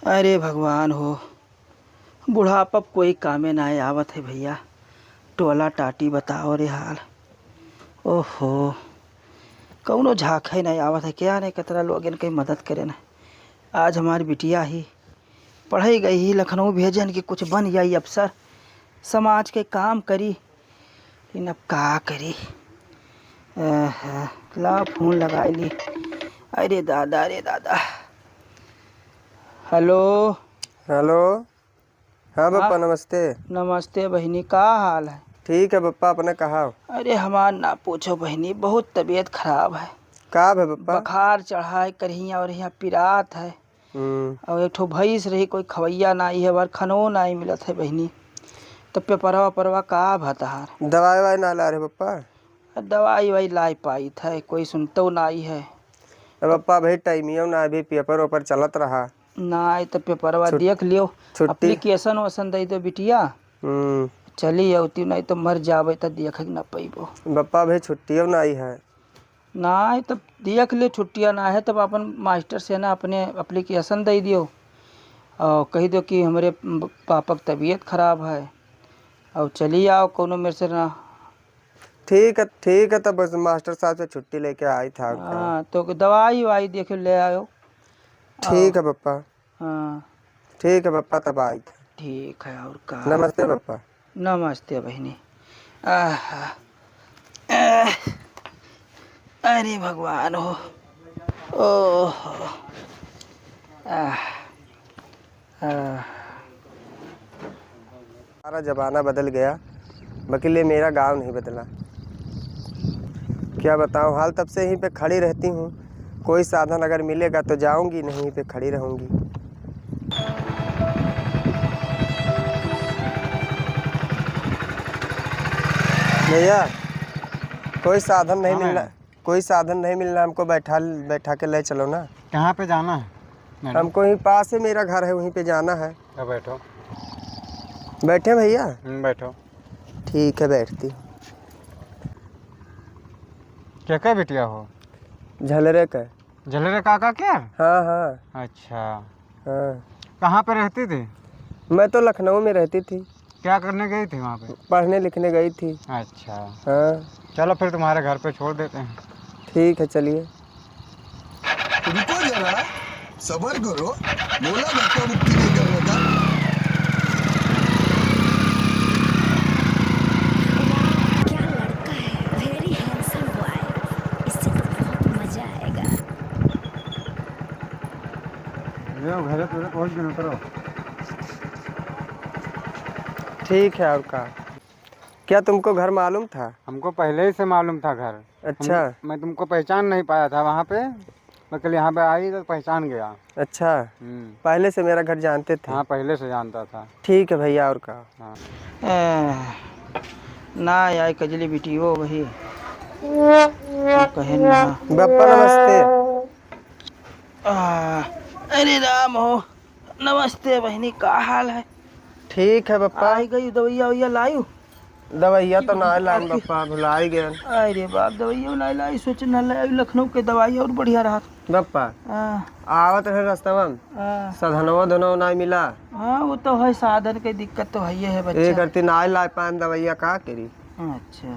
अरे भगवान हो, बुढ़ापा कोई कामे ना आवत है भैया। टोला टाटी बताओ रे हाल। ओहो, कौनो झाँक है नहीं आवत है क्या, नहीं कतरा लोग इनकी मदद करे ना। आज हमारी बिटिया ही पढ़ाई गई ही लखनऊ भेजन कि कुछ बन जाई अफसर, समाज के काम करी। लेकिन अब का करी। ला फोन लगा ली। अरे दादा, अरे दादा। हेलो। हेलो। हाँ हाँ, पप्पा नमस्ते। नमस्ते बहिनी, का हाल है? ठीक है पप्पा, अपने कहा। अरे हमार ना पूछो बहिनी, बहुत तबीयत खराब है। का है पप्पा? बुखार चढ़ा है, करहिया और यहाँ पिरात है। हम्म। और एक ठो भैंस रही, कोई खवैया नहीं है, बार खनो नहीं मिलत है बहिनी। तो पेपरवा परवा का भतार दवाई ववाई ना ला रहे पप्पा? दवाई वाई लाई पाई था, कोई सुनतो नहीं है। पप्पा भाई टाइमियो ना, अभी पेपर वेपर चलत रहा। ना तो पेपरवा देख लियो, छुट्टी। एप्लीकेशन वसन दे दो बिटिया, चली अवती, नहीं तो मर जावे तो देख न पैबो। पप्पा भाई छुट्टियों ना आई है। ना तब देख ले, छुट्टियाँ ना है तब अपन मास्टर से ना अपने एप्लीकेशन दे दियो और कही दो कि हमारे पापा की तबीयत खराब है और चली आओ कोनो मेरे से ना। ठीक है तब बस मास्टर साहब से छुट्टी लेके आई था। हाँ तो दवाई वाई देख ले आयो। ठीक है पप्पा। हाँ ठीक है पप्पा, तब आई था। ठीक है। और का? नमस्ते पप्पा। नमस्ते बहिनी। अरे भगवान हो। ओह। सारा जमाना बदल गया, वकील मेरा गांव नहीं बदला। क्या बताऊं, हाल तब से यहीं पे खड़ी रहती हूँ। कोई साधन अगर मिलेगा तो जाऊंगी, नहीं यहीं पे खड़ी रहूंगी। भैया कोई साधन नहीं मिलना, कोई साधन नहीं मिलना हमको, बैठा के ले चलो ना। कहाँ पे जाना है? हमको यहीं पास है, मेरा घर है, वहीं पे जाना है। तो बैठो। बैठे भैया? बैठो। ठीक है बैठती। क्या क्या बिटिया हो? झलरे का। झलरे काका क्या? हाँ हाँ। अच्छा। हाँ। कहाँ पे रहती थी? मैं तो लखनऊ में रहती थी। क्या करने गई थी वहाँ पे? पढ़ने लिखने गई थी। अच्छा। हाँ। चलो फिर तुम्हारे घर पे छोड़ देते हैं। ठीक है चलिए। रुको जरा, सबर करो, बोला धक्का मुक्की नहीं करने का। क्या लड़का है, वेरी हैंडसम बॉय, इससे तो बहुत मजा आएगा। घर पे पहुँच गए करो। ठीक है। और का क्या तुमको घर मालूम था? हमको पहले ही से मालूम था घर। अच्छा। मैं तुमको पहचान नहीं पाया था वहाँ पे, मैं कल यहाँ पे आई तो पहचान गया। अच्छा, पहले से मेरा घर जानते थे? हाँ पहले से जानता था। ठीक है भैया। और का? हाँ। ना यार कजली बिटी वो वही कहे ना। बप्पा नमस्ते। अरे राम हो। नमस्ते बहनी, का हाल है? ठीक है बप्पा। आई गई दवैया वैया लायू? दवाइया तो ना लाइन बप्पा, भुला ही गए। अरे बाप, दवाइया नहीं लाई, सोच न लाई, लखनऊ के दवाई और बढ़िया रहा। बप्पा आवत रहे रास्ता में, साधनवा धनवा नहीं मिला। हाँ वो तो है, साधन की दिक्कत तो है बच्चा। एक करती ना ला पान दवाइया का करी। अच्छा।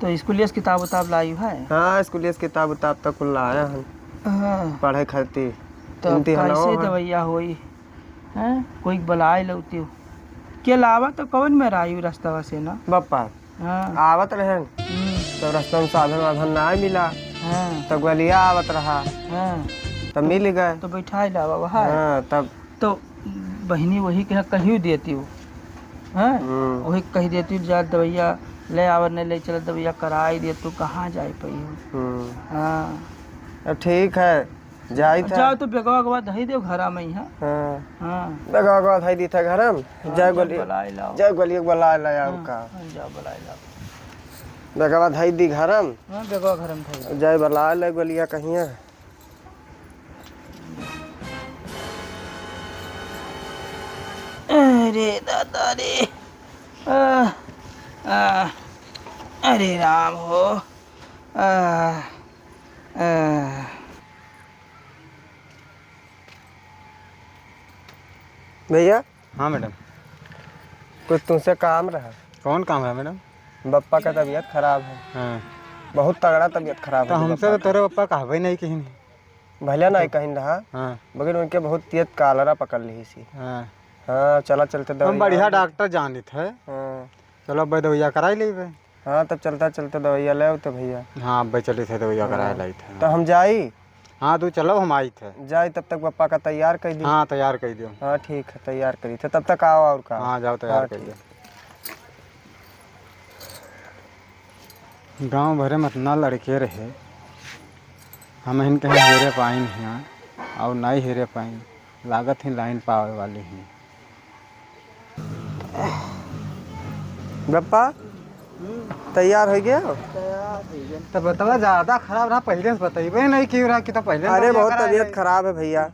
तो स्कूलिया से किताब उताब लाई है? हाँ स्कूलिया से किताब उताब तक कुल लाया हम। हाँ। पढ़े खातिर। तो कैसे दवाइया होई हैं? कोई बलाए लौती हो के लावा तो कौन में रायू रास्ता से ना बप्पा? हाँ। आवत रहे तो रास्ता में साधन वाधन ना मिला। हाँ। तो गलिया आवत रहा। हाँ। तब मिल गए तो बैठा लावा वहाँ। हाँ तब तो बहनी वही कह कही देती हो, हाँ वही कही देती हो, जा दवाइया ले आवर नहीं ले चल, दवाइया कराई दे, तू कहाँ जाए पाई हो। हाँ अब ठीक है जाई था। जाओ तो बेगवा गवा धई दे घर में यहाँ। हाँ हाँ बेगवा गवा धई दी था घर में। जय गोलिया, बुलाए लाओ। जय गोलिया बुला लाया उनका। जाओ बुलाए लाओ। बेगवा धई दी घर में। हाँ बेगवा घर में धई। जय बुला ले गोलिया कहिया। अरे दादा रे। अरे राम हो। भैया हाँ मैडम। कुछ तुमसे काम रहा। कौन काम है मैडम? पप्पा का तबीयत खराब है, हाँ बहुत तगड़ा तबीयत खराब तो है। हमसे तो तेरे पप्पा कहवे नहीं कहीं। भले ना कहीं रहा, हाँ मगर उनके बहुत तेज कालरा पकड़ ली सी। हाँ हाँ चला चलते हम दवाई। बढ़िया डॉक्टर जानी थे। हाँ चलो भाई दवाइया कराई ली भाई। हाँ तब चलता चलते दवाइया ले तो भैया। हाँ भाई चले थे दवाइया कराए लाई थे। तो हम जाई। हाँ तू चलो हम आई थे। जाई तब तक पप्पा का तैयार कर दी। हाँ तैयार कर दियो। हाँ ठीक है तैयार करी थे, तब तक आओ और का। हाँ जाओ तैयार कर दियो। गांव भरे में इतना लड़के रहे, हम इनके हेरे पाइन हैं और नहीं हेरे पाइन, लागत ही लाइन पावे वाली हैं। पप्पा तैयार हो गया? तो बतावा ज़्यादा खराब रहा, पहले से बताइबे नहीं क्यों रहा कि तो पहले। अरे बहुत तबीयत खराब है भैया।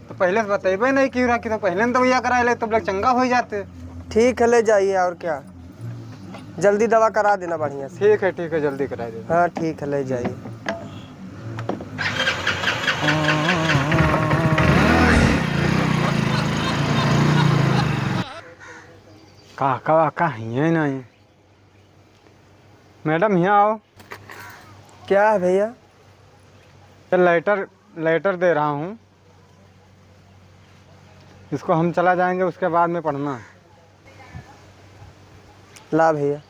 तो पहले से बताइबे नहीं क्यों रहा कि तो पहले तो भैया कराए ले तब लोग चंगा हो जाते। ठीक है ले जाइए और क्या, जल्दी दवा करा देना बढ़िया से। ठीक है जल्दी करा दे। हाँ ठीक है ले जाइए। काका वाका हिये नहीं। मैडम यहाँ आओ। क्या है भैया? लेटर दे रहा हूँ, इसको हम चला जाएंगे, उसके बाद में पढ़ना। ला भैया।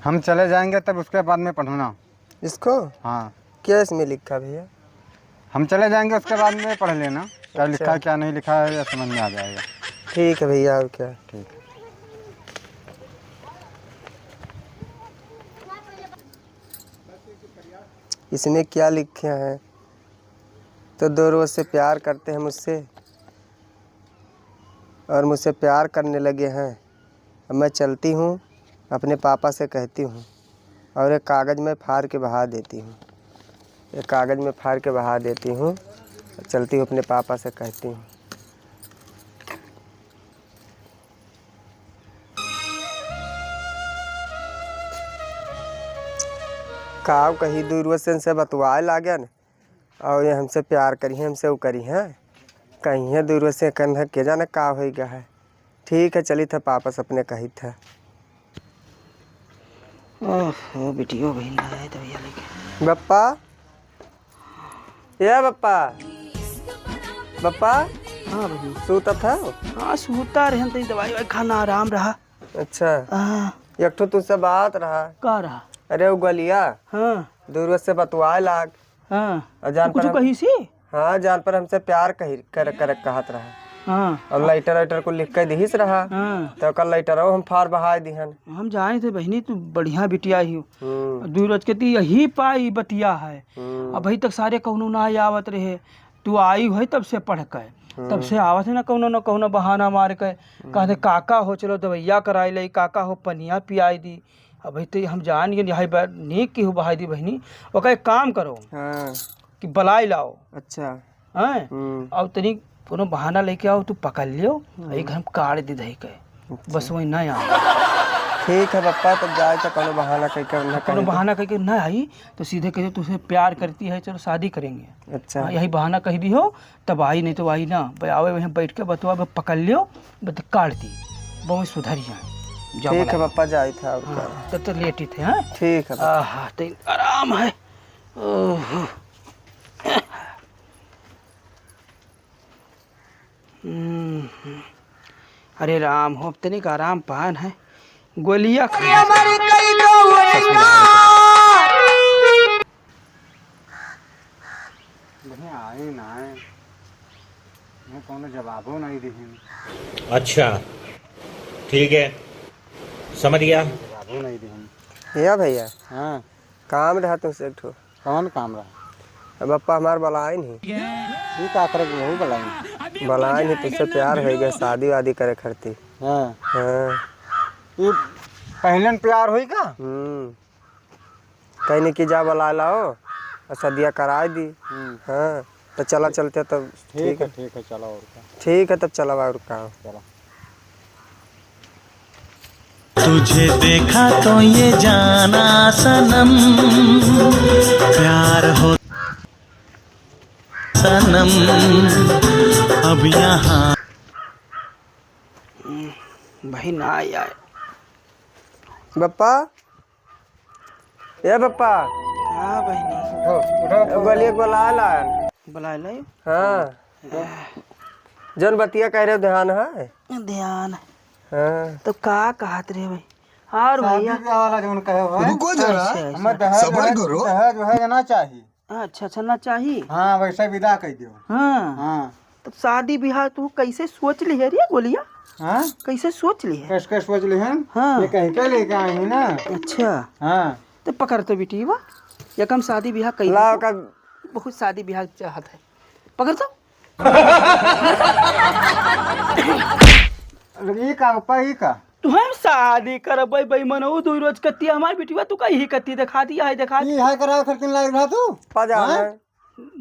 हम चले जाएंगे तब उसके बाद में पढ़ना इसको। हाँ क्या इसमें लिखा भैया? हम चले जाएंगे उसके बाद में पढ़ लेना, क्या लिखा है क्या नहीं लिखा है या समझ में आ जाएगा। ठीक है भैया और क्या। ठीक है। इसमें क्या लिखे हैं? तो 2 रोज से प्यार करते हैं मुझसे और मुझसे प्यार करने लगे हैं। अब मैं चलती हूँ, अपने पापा से कहती हूँ और एक कागज़ में फाड़ के बहा देती हूँ। एक कागज़ में फाड़ के बहा देती हूँ, चलती हूँ अपने पापा से कहती हूँ। काव कहीं दूर से बतवाए लागे न और ये हमसे प्यार करी हैं, हमसे वो करी हैं, कहीं है दूर से कन्हा के जाने का हो गया है। ठीक है चली था पापा अपने कही था। ओहो बेटियों बहन आए तो भैया लेके। बप्पा ये बप्पा हाँ भैया सूता था। हाँ सूता रहे तो दवाई वाई खाना आराम रहा। अच्छा हाँ एक ठो तुझसे बात रहा। का रहा? अरे वो गलिया हाँ दूर से बतवाए लाग हाँ और जान कुछ पर कही सी। हाँ जान पर हमसे प्यार कही कर कहत रहा हाँ और लाइटर को लिख के दिहिस रहा। हाँ तो कल लाइटर हम फाड़ बहा दिहन। हम जाने थे बहनी तू बढ़िया बिटिया ही हो। हम्म, दूर के ती यही पाई बतिया है। हम्म, अब भाई तक सारे कौनो ना आवत रहे, तू आई है तब से पढ़ के, तब से आवत है ना कौनो बहाना मार के कहते काका हो चलो दवैया कराई लई, काका हो पनिया पियाई दी। अब भाई तो हम जान गए यही नीक की हो बहाई दी बहनी। ओका एक काम करो हाँ कि बलाई लाओ अच्छा। हैं हम्म, और तनी कोनो बहाना लेके आओ, तू पकड़ लियो एक घर काट दी दही के, बस वही ना आ। ठीक है पप्पा तब जाए तो कोनो बहाना कह के ना कोनो कहीं। बहाना कह के ना आई तो सीधे कहे तुझसे प्यार करती है चलो शादी करेंगे। अच्छा हाँ, यही बहाना कह दी हो तब आई, नहीं तो आई ना भाई आवे वहीं बैठ के बतवा पकड़ लियो, बस काट दी बहुत सुधर जाए। ठीक है पप्पा जाए था और क्या। हाँ, तब तो लेटी थे। हाँ ठीक है आहा तो आराम है। ओहो अरे राम हो तनिक आराम पान है गोलियां बढ़िया आए ना आए, मैं कोनो जवाबो नहीं दी। अच्छा ठीक है समझ गया। जवाबो नहीं दी। या भैया हाँ काम रहा तुमसे एक ठो। कौन काम रहा? अब पप्पा हमार बलाए नहीं। ठीक आकर वही बुलाएंगे। बलाए नहीं, तुझसे प्यार हो गया, शादी वादी करे खरती। हाँ हाँ ये पहले प्यार हुई का? कहीं नहीं कि जा बुला लाओ और सदिया करा दी। हाँ तो चला चलते तब। ठीक है चलो और क्या। ठीक है तब चला और का। चलो तुझे देखा तो ये जाना सनम प्यार हो सनम अब यहाँ भाई ना आए। बप्पा, ये बप्पा, हाँ बहनी गोलिए बुला ला। बुला लो। हाँ, जौन बतिया कह रहे हो ध्यान है। ध्यान। हाँ, तो का कहत रहे भाई? और भैया वाला जो कहे हो रुको जरा, हमें दहेज सबर करो। दहेज वहेज ना चाहिए। अच्छा चलना चाहिए। हाँ वैसे विदा कर दो। हाँ हाँ तो शादी ब्याह तू कैसे सोच ली है रे गोलिया? हाँ कैसे सोच ली है? कैसे कैसे सोच ली हैं? हाँ। ये कहीं के लेके आई है ना। अच्छा हाँ तो पकड़ तो बेटी वा यकम शादी ब्याह कई लाओ का बहुत शादी ब्याह चाहत है। पकड़ तो ये का पप्पा ये का तू हम शादी करबै बेईमान हो दो रोज कत्ती हमार बेटीवा तू कहीं कत्ती दिखा दिया है दिखा ये है करा खर्च लाग रहा तू जाना है।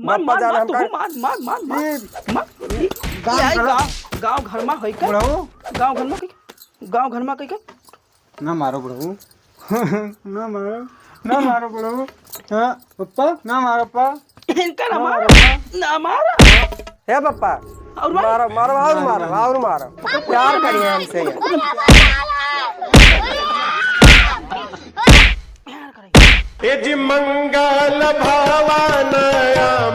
मार बप्पा मार जाना मार हम तू कर- मार मार मार मार ये मार गांव घर में है का बुढ़ऊ गांव घर में कहीं का ना मारो बुढ़ऊ ना मारो बुढ़ऊ। हाँ पप्पा ना मारो पप्पा। इनका ना मारा हे बप्पा, और मार मारो मारो और मारो प्यार करिए हमसे। प्यार करेंगे। मंगल भवन